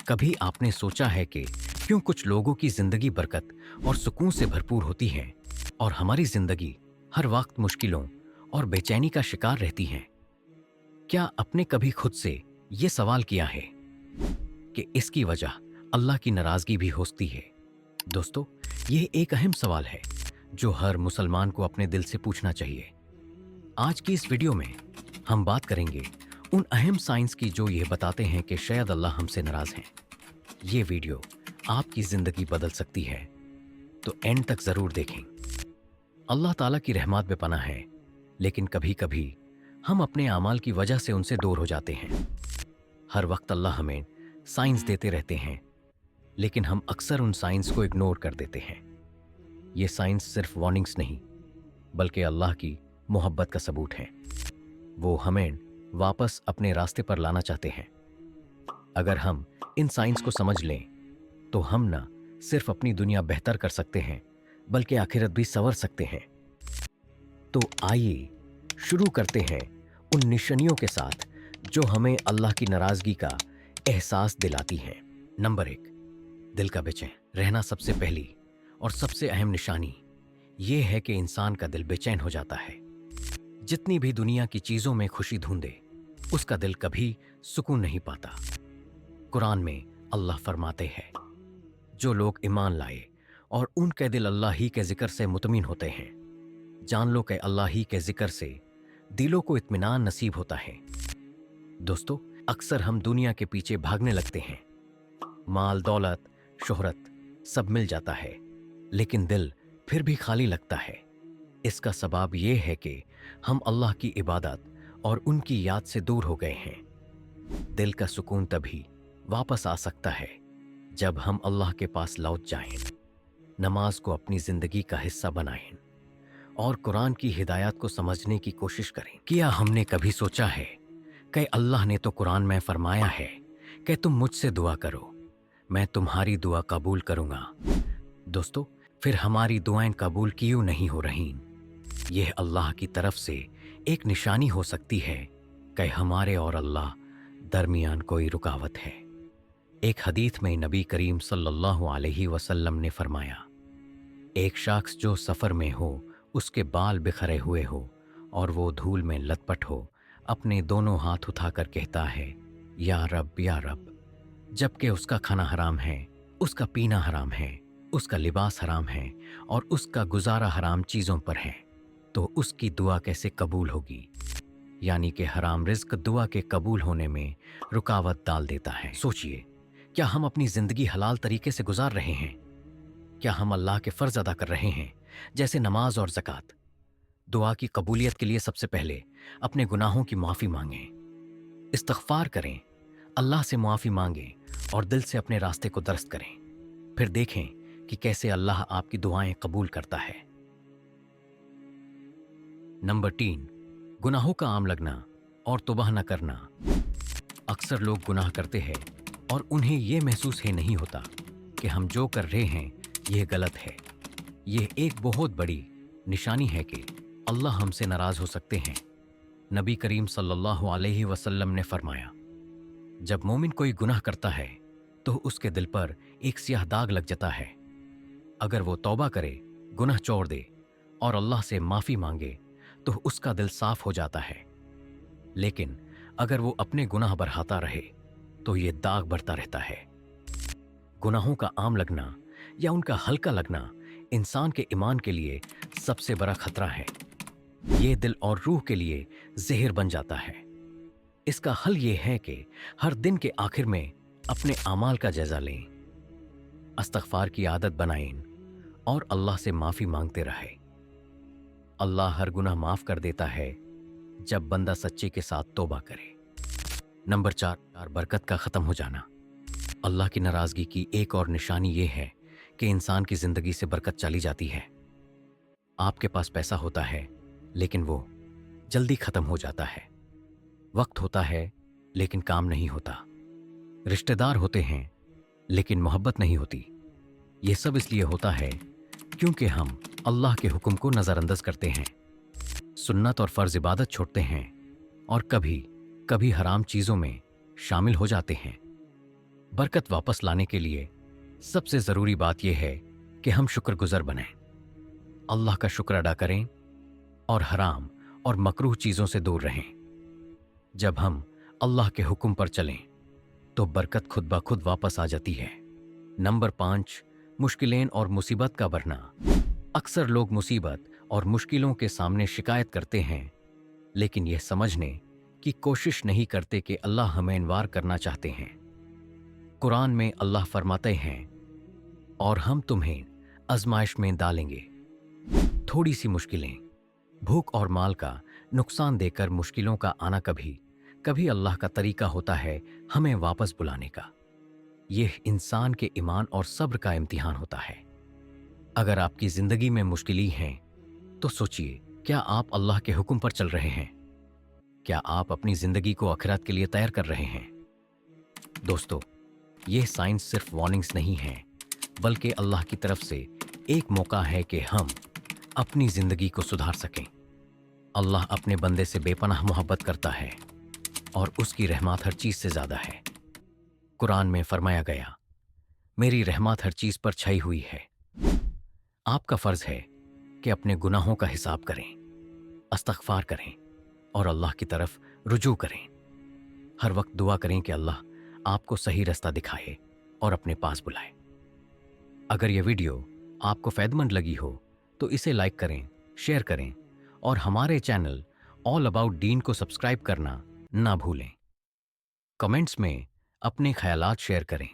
कभी आपने सोचा है कि क्यों कुछ लोगों की जिंदगी बरकत और सुकून से भरपूर होती है और हमारी जिंदगी हर वक्त मुश्किलों और बेचैनी का शिकार रहती है? क्या आपने कभी खुद से ये सवाल किया है कि इसकी वजह अल्लाह की नाराजगी भी हो सकती है? दोस्तों, यह एक अहम सवाल है जो हर मुसलमान को अपने दिल से पूछना चाहिए। आज की इस वीडियो में हम बात करेंगे उन अहम साइंस की जो ये बताते हैं कि शायद अल्लाह हमसे नाराज हैं। ये वीडियो आपकी जिंदगी बदल सकती है, तो एंड तक जरूर देखें। अल्लाह ताला की रहमत बेपनाह है, लेकिन कभी कभी हम अपने आमाल की वजह से उनसे दूर हो जाते हैं। हर वक्त अल्लाह हमें साइंस देते रहते हैं, लेकिन हम अक्सर उन साइंस को इग्नोर कर देते हैं। ये साइंस सिर्फ वार्निंग्स नहीं, बल्कि अल्लाह की मोहब्बत का सबूत है। वो हमें वापस अपने रास्ते पर लाना चाहते हैं। अगर हम इन साइंस को समझ लें तो हम ना सिर्फ अपनी दुनिया बेहतर कर सकते हैं, बल्कि आखिरत भी संवर सकते हैं। तो आइए शुरू करते हैं उन निशानियों के साथ जो हमें अल्लाह की नाराजगी का एहसास दिलाती हैं। नंबर 1, दिल का बेचैन रहना। सबसे पहली और सबसे अहम निशानी ये है कि इंसान का दिल बेचैन हो जाता है। जितनी भी दुनिया की चीजों में खुशी ढूंढे, उसका दिल कभी सुकून नहीं पाता। कुरान में अल्लाह फरमाते हैं, जो लोग ईमान लाए और उनके दिल अल्लाह ही के जिक्र से मुतमिन होते हैं, जान लो कि अल्लाह ही के जिक्र से दिलों को इत्मीनान नसीब होता है। दोस्तों, अक्सर हम दुनिया के पीछे भागने लगते हैं। माल, दौलत, शोहरत सब मिल जाता है, लेकिन दिल फिर भी खाली लगता है। इसका सबब यह है कि हम अल्लाह की इबादत और उनकी याद से दूर हो गए हैं। दिल का सुकून तभी वापस आ सकता है जब हम अल्लाह के पास लौट जाएं, नमाज को अपनी जिंदगी का हिस्सा बनाएं और कुरान की हिदायत को समझने की कोशिश करें। क्या हमने कभी सोचा है कि अल्लाह ने तो कुरान में फरमाया है कि तुम मुझसे दुआ करो, मैं तुम्हारी दुआ कबूल करूंगा। दोस्तों, फिर हमारी दुआएं कबूल क्यों नहीं हो रही? यह अल्लाह की तरफ से एक निशानी हो सकती है कि हमारे और अल्लाह दरमियान कोई रुकावट है। एक हदीस में नबी करीम सल्लल्लाहु अलैहि वसल्लम ने फरमाया, एक शख्स जो सफ़र में हो, उसके बाल बिखरे हुए हो और वो धूल में लथपथ हो, अपने दोनों हाथ उठाकर कहता है, या रब या रब, जबकि उसका खाना हराम है, उसका पीना हराम है, उसका लिबास हराम है और उसका गुजारा हराम चीज़ों पर है, तो उसकी दुआ कैसे कबूल होगी? यानी कि हराम रिज्क दुआ के कबूल होने में रुकावट डाल देता है। सोचिए, क्या हम अपनी जिंदगी हलाल तरीके से गुजार रहे हैं? क्या हम अल्लाह के फर्ज अदा कर रहे हैं, जैसे नमाज और ज़कात? दुआ की कबूलियत के लिए सबसे पहले अपने गुनाहों की माफ़ी मांगें, इस्तग़फ़ार करें, अल्लाह से माफ़ी मांगें और दिल से अपने रास्ते को दुरुस्त करें। फिर देखें कि कैसे अल्लाह आपकी दुआएं कबूल करता है। नंबर 3, गुनाहों का आम लगना और तौबा न करना। अक्सर लोग गुनाह करते हैं और उन्हें यह महसूस ही नहीं होता कि हम जो कर रहे हैं यह गलत है। यह एक बहुत बड़ी निशानी है कि अल्लाह हमसे नाराज हो सकते हैं। नबी करीम सल्लल्लाहु अलैहि वसल्लम ने फरमाया, जब मोमिन कोई गुनाह करता है तो उसके दिल पर एक स्याह दाग लग जाता है। अगर वो तौबा करे, गुनाह छोड़ दे और अल्लाह से माफ़ी मांगे तो उसका दिल साफ हो जाता है। लेकिन अगर वो अपने गुनाह बढ़ाता रहे तो ये दाग बढ़ता रहता है। गुनाहों का आम लगना या उनका हल्का लगना इंसान के ईमान के लिए सबसे बड़ा खतरा है। ये दिल और रूह के लिए जहर बन जाता है। इसका हल ये है कि हर दिन के आखिर में अपने आमाल का जायजा लें, इस्तग़फ़ार की आदत बनाएं और अल्लाह से माफ़ी मांगते रहें। अल्लाह हर गुनाह माफ़ कर देता है जब बंदा सच्चे के साथ तौबा करे। नंबर 4, बरकत का ख़त्म हो जाना। अल्लाह की नाराज़गी की एक और निशानी ये है कि इंसान की ज़िंदगी से बरकत चली जाती है। आपके पास पैसा होता है, लेकिन वो जल्दी ख़त्म हो जाता है। वक्त होता है, लेकिन काम नहीं होता। रिश्तेदार होते हैं, लेकिन मोहब्बत नहीं होती। ये सब इसलिए होता है क्योंकि हम अल्लाह के हुक्म को नज़रअंदाज करते हैं, सुन्नत और फ़र्ज़ इबादत छोड़ते हैं और कभी कभी हराम चीज़ों में शामिल हो जाते हैं। बरकत वापस लाने के लिए सबसे ज़रूरी बात यह है कि हम शुक्रगुज़ार बनें, अल्लाह का शुक्र अदा करें और हराम और मकरूह चीज़ों से दूर रहें। जब हम अल्लाह के हुक्म पर चलें तो बरकत खुद ब खुद वापस आ जाती है। नंबर 5, मुश्किलें और मुसीबत का बढ़ना। अक्सर लोग मुसीबत और मुश्किलों के सामने शिकायत करते हैं, लेकिन यह समझने की कोशिश नहीं करते कि अल्लाह हमें इनवार करना चाहते हैं। कुरान में अल्लाह फरमाते हैं, और हम तुम्हें आजमाइश में डालेंगे। थोड़ी सी मुश्किलें, भूख और माल का नुकसान देकर मुश्किलों का आना कभी कभी अल्लाह का तरीका होता है हमें वापस बुलाने का। यह इंसान के ईमान और सब्र का इम्तिहान होता है। अगर आपकी जिंदगी में मुश्किलें हैं तो सोचिए, क्या आप अल्लाह के हुक्म पर चल रहे हैं? क्या आप अपनी जिंदगी को आखिरत के लिए तैयार कर रहे हैं? दोस्तों, यह साइंस सिर्फ वार्निंग्स नहीं है, बल्कि अल्लाह की तरफ से एक मौका है कि हम अपनी जिंदगी को सुधार सकें। अल्लाह अपने बंदे से बेपनाह मोहब्बत करता है और उसकी रहमत हर चीज से ज्यादा है। कुरान में फरमाया गया, मेरी रहमत हर चीज पर छाई हुई है। आपका फर्ज है कि अपने गुनाहों का हिसाब करें, इस्तग़फ़ार करें और अल्लाह की तरफ रुजू करें। हर वक्त दुआ करें कि अल्लाह आपको सही रास्ता दिखाए और अपने पास बुलाए। अगर यह वीडियो आपको फायदेमंद लगी हो तो इसे लाइक करें, शेयर करें और हमारे चैनल ऑल अबाउट दीन को सब्सक्राइब करना ना भूलें। कमेंट्स में अपने ख्यालात शेयर करें।